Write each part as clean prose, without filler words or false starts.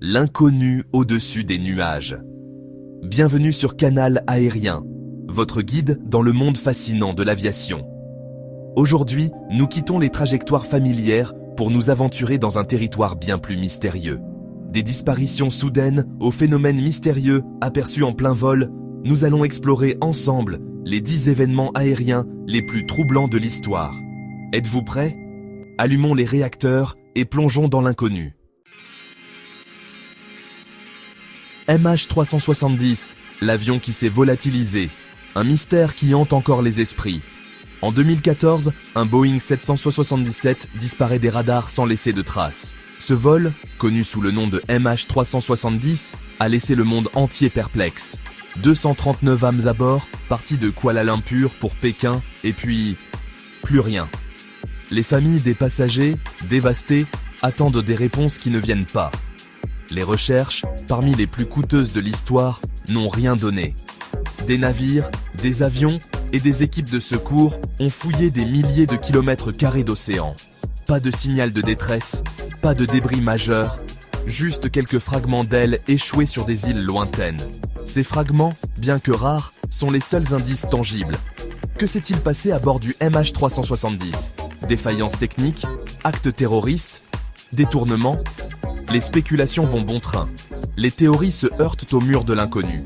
L'inconnu au-dessus des nuages. Bienvenue sur Canal Aérien, votre guide dans le monde fascinant de l'aviation. Aujourd'hui, nous quittons les trajectoires familières pour nous aventurer dans un territoire bien plus mystérieux. Des disparitions soudaines aux phénomènes mystérieux aperçus en plein vol, nous allons explorer ensemble les 10 événements aériens les plus troublants de l'histoire. Êtes-vous prêts? Allumons les réacteurs et plongeons dans l'inconnu. MH370, l'avion qui s'est volatilisé, un mystère qui hante encore les esprits. En 2014, un Boeing 777 disparaît des radars sans laisser de traces. Ce vol, connu sous le nom de MH370, a laissé le monde entier perplexe. 239 âmes à bord, partis de Kuala Lumpur pour Pékin, et puis... plus rien. Les familles des passagers, dévastées, attendent des réponses qui ne viennent pas. Les recherches, parmi les plus coûteuses de l'histoire, n'ont rien donné. Des navires, des avions et des équipes de secours ont fouillé des milliers de kilomètres carrés d'océan. Pas de signal de détresse, pas de débris majeurs, juste quelques fragments d'ailes échoués sur des îles lointaines. Ces fragments, bien que rares, sont les seuls indices tangibles. Que s'est-il passé à bord du MH370? Défaillance technique, actes terroristes, détournement? Les spéculations vont bon train. Les théories se heurtent au mur de l'inconnu.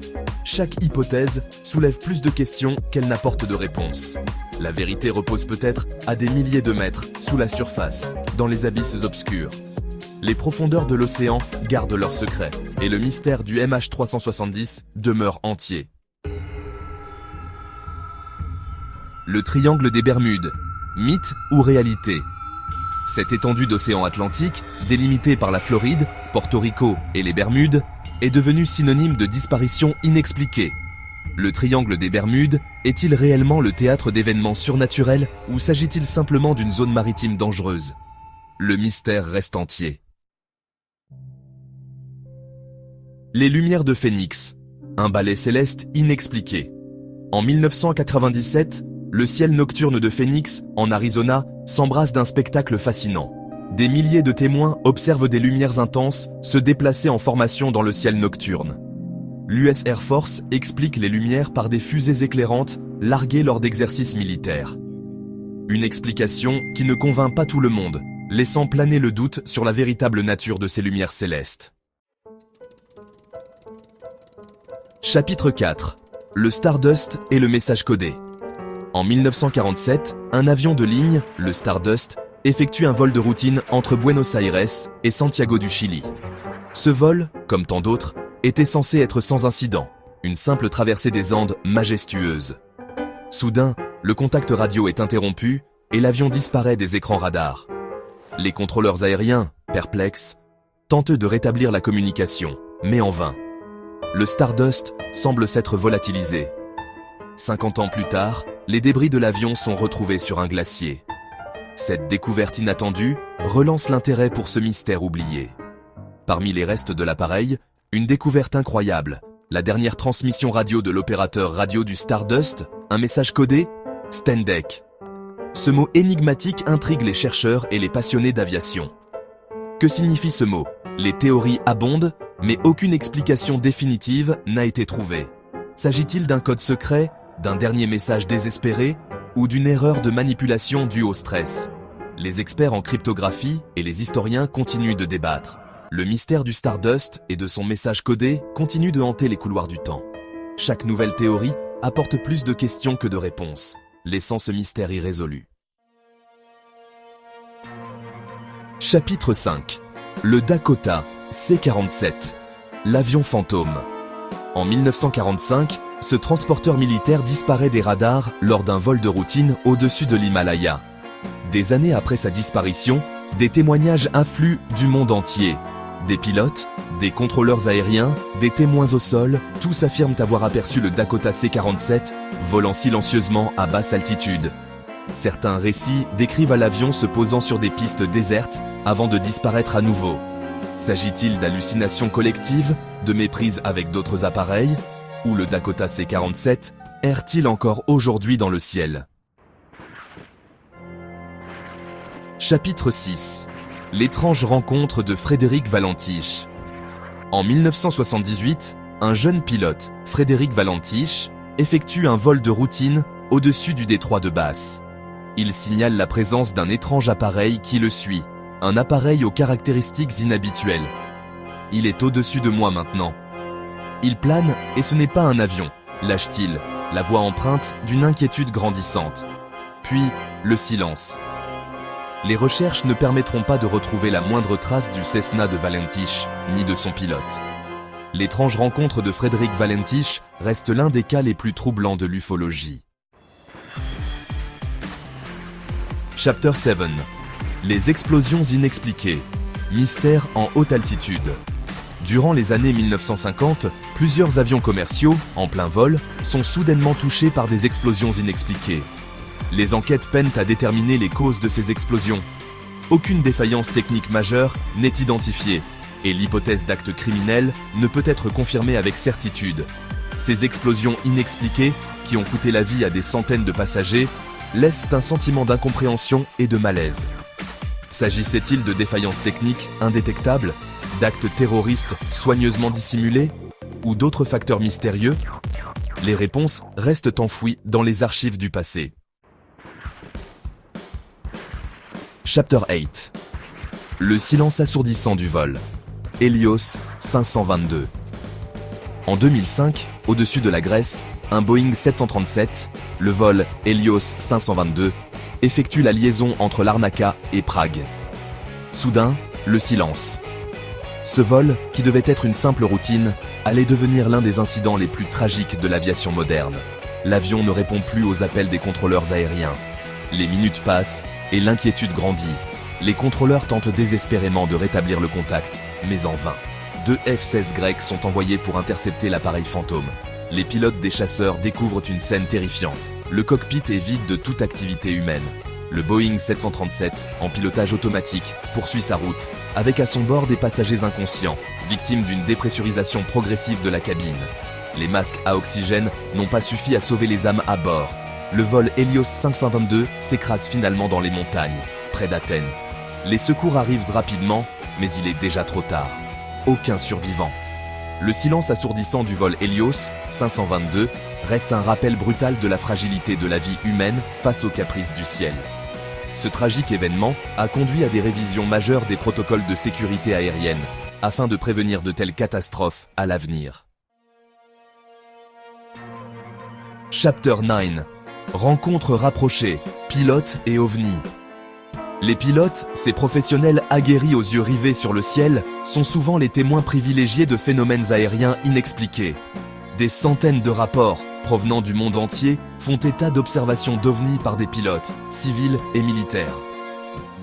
Chaque hypothèse soulève plus de questions qu'elle n'apporte de réponses. La vérité repose peut-être à des milliers de mètres sous la surface, dans les abysses obscurs. Les profondeurs de l'océan gardent leurs secrets, et le mystère du MH370 demeure entier. Le triangle des Bermudes, mythe ou réalité? Cette étendue d'océan Atlantique, délimitée par la Floride, Porto Rico et les Bermudes, est devenue synonyme de disparition inexpliquée. Le triangle des Bermudes est-il réellement le théâtre d'événements surnaturels ou s'agit-il simplement d'une zone maritime dangereuse? Le mystère reste entier. Les lumières de Phénix, un balai céleste inexpliqué. En 1997, le ciel nocturne de Phoenix, en Arizona, s'embrasse d'un spectacle fascinant. Des milliers de témoins observent des lumières intenses se déplacer en formation dans le ciel nocturne. L'US Air Force explique les lumières par des fusées éclairantes larguées lors d'exercices militaires. Une explication qui ne convainc pas tout le monde, laissant planer le doute sur la véritable nature de ces lumières célestes. Chapitre 4. Le Stardust et le message codé. En 1947, un avion de ligne, le Stardust, effectue un vol de routine entre Buenos Aires et Santiago du Chili. Ce vol, comme tant d'autres, était censé être sans incident, une simple traversée des Andes majestueuse. Soudain, le contact radio est interrompu et l'avion disparaît des écrans radars. Les contrôleurs aériens, perplexes, tentent de rétablir la communication, mais en vain. Le Stardust semble s'être volatilisé. 50 ans plus tard, les débris de l'avion sont retrouvés sur un glacier. Cette découverte inattendue relance l'intérêt pour ce mystère oublié. Parmi les restes de l'appareil, une découverte incroyable, la dernière transmission radio de l'opérateur radio du Stardust, un message codé, Stendek. Ce mot énigmatique intrigue les chercheurs et les passionnés d'aviation. Que signifie ce mot? Les théories abondent, mais aucune explication définitive n'a été trouvée. S'agit-il d'un code secret, d'un dernier message désespéré ou d'une erreur de manipulation due au stress? Les experts en cryptographie et les historiens continuent de débattre. Le mystère du Stardust et de son message codé continue de hanter les couloirs du temps. Chaque nouvelle théorie apporte plus de questions que de réponses, laissant ce mystère irrésolu. Chapitre 5. Le Dakota C-47, l'avion fantôme. En 1945, ce transporteur militaire disparaît des radars lors d'un vol de routine au-dessus de l'Himalaya. Des années après sa disparition, des témoignages affluent du monde entier. Des pilotes, des contrôleurs aériens, des témoins au sol, tous affirment avoir aperçu le Dakota C-47 volant silencieusement à basse altitude. Certains récits décrivent l'avion se posant sur des pistes désertes avant de disparaître à nouveau. S'agit-il d'hallucinations collectives, de méprise avec d'autres appareils? Ou le Dakota C-47 erre-t-il encore aujourd'hui dans le ciel? Chapitre 6. L'étrange rencontre de Frédéric Valentich. En 1978, un jeune pilote, Frédéric Valentich, effectue un vol de routine au-dessus du détroit de Basse. Il signale la présence d'un étrange appareil qui le suit, un appareil aux caractéristiques inhabituelles. Il est au-dessus de moi maintenant. Il plane et ce n'est pas un avion, lâche-t-il, la voix empreinte d'une inquiétude grandissante. Puis, le silence. Les recherches ne permettront pas de retrouver la moindre trace du Cessna de Valentich, ni de son pilote. L'étrange rencontre de Frédéric Valentich reste l'un des cas les plus troublants de l'ufologie. Chapter 7. Les explosions inexpliquées. Mystère en haute altitude. Durant les années 1950, plusieurs avions commerciaux, en plein vol, sont soudainement touchés par des explosions inexpliquées. Les enquêtes peinent à déterminer les causes de ces explosions. Aucune défaillance technique majeure n'est identifiée, et l'hypothèse d'acte criminel ne peut être confirmée avec certitude. Ces explosions inexpliquées, qui ont coûté la vie à des centaines de passagers, laissent un sentiment d'incompréhension et de malaise. S'agissait-il de défaillances techniques indétectables, d'actes terroristes soigneusement dissimulés, ou d'autres facteurs mystérieux? Les réponses restent enfouies dans les archives du passé. Chapter 8. Le silence assourdissant du vol. Helios 522. En 2005, au-dessus de la Grèce, un Boeing 737, le vol Helios 522, effectue la liaison entre Larnaca et Prague. Soudain, le silence. Ce vol, qui devait être une simple routine, allait devenir l'un des incidents les plus tragiques de l'aviation moderne. L'avion ne répond plus aux appels des contrôleurs aériens. Les minutes passent et l'inquiétude grandit. Les contrôleurs tentent désespérément de rétablir le contact, mais en vain. 2 F-16 grecs sont envoyés pour intercepter l'appareil fantôme. Les pilotes des chasseurs découvrent une scène terrifiante. Le cockpit est vide de toute activité humaine. Le Boeing 737, en pilotage automatique, poursuit sa route, avec à son bord des passagers inconscients, victimes d'une dépressurisation progressive de la cabine. Les masques à oxygène n'ont pas suffi à sauver les âmes à bord. Le vol Helios 522 s'écrase finalement dans les montagnes, près d'Athènes. Les secours arrivent rapidement, mais il est déjà trop tard. Aucun survivant. Le silence assourdissant du vol Helios 522 reste un rappel brutal de la fragilité de la vie humaine face aux caprices du ciel. Ce tragique événement a conduit à des révisions majeures des protocoles de sécurité aérienne, afin de prévenir de telles catastrophes à l'avenir. Chapter 9. Rencontres rapprochées, pilotes et ovnis. Les pilotes, ces professionnels aguerris aux yeux rivés sur le ciel, sont souvent les témoins privilégiés de phénomènes aériens inexpliqués. Des centaines de rapports, provenant du monde entier, font état d'observations d'ovnis par des pilotes, civils et militaires.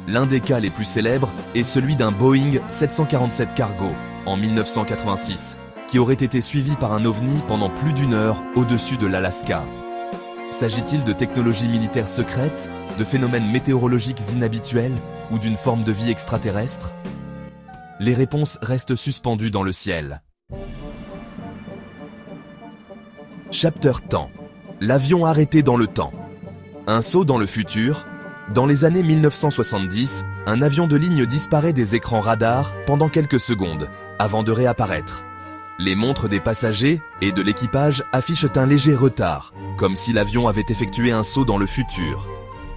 L'un des cas les plus célèbres est celui d'un Boeing 747 Cargo, en 1986, qui aurait été suivi par un ovni pendant plus d'1 heure au-dessus de l'Alaska. S'agit-il de technologies militaires secrètes, de phénomènes météorologiques inhabituels ou d'une forme de vie extraterrestre? Les réponses restent suspendues dans le ciel. Chapter Temps. L'avion arrêté dans le temps. Un saut dans le futur. Dans les années 1970, un avion de ligne disparaît des écrans radars pendant quelques secondes, avant de réapparaître. Les montres des passagers et de l'équipage affichent un léger retard, comme si l'avion avait effectué un saut dans le futur.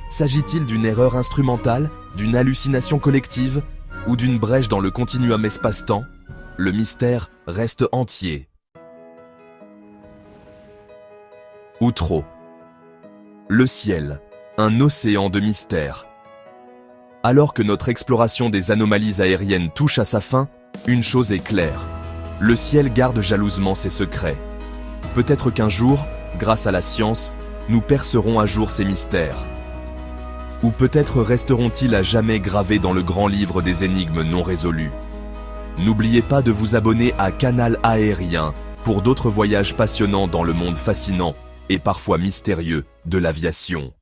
S'agit-il d'une erreur instrumentale, d'une hallucination collective ou d'une brèche dans le continuum espace-temps? Le mystère reste entier. Outro. Le ciel, un océan de mystères. Alors que notre exploration des anomalies aériennes touche à sa fin, une chose est claire. Le ciel garde jalousement ses secrets. Peut-être qu'un jour, grâce à la science, nous percerons à jour ces mystères. Ou peut-être resteront-ils à jamais gravés dans le grand livre des énigmes non résolues. N'oubliez pas de vous abonner à Canal Aérien pour d'autres voyages passionnants dans le monde fascinant et parfois mystérieux de l'aviation.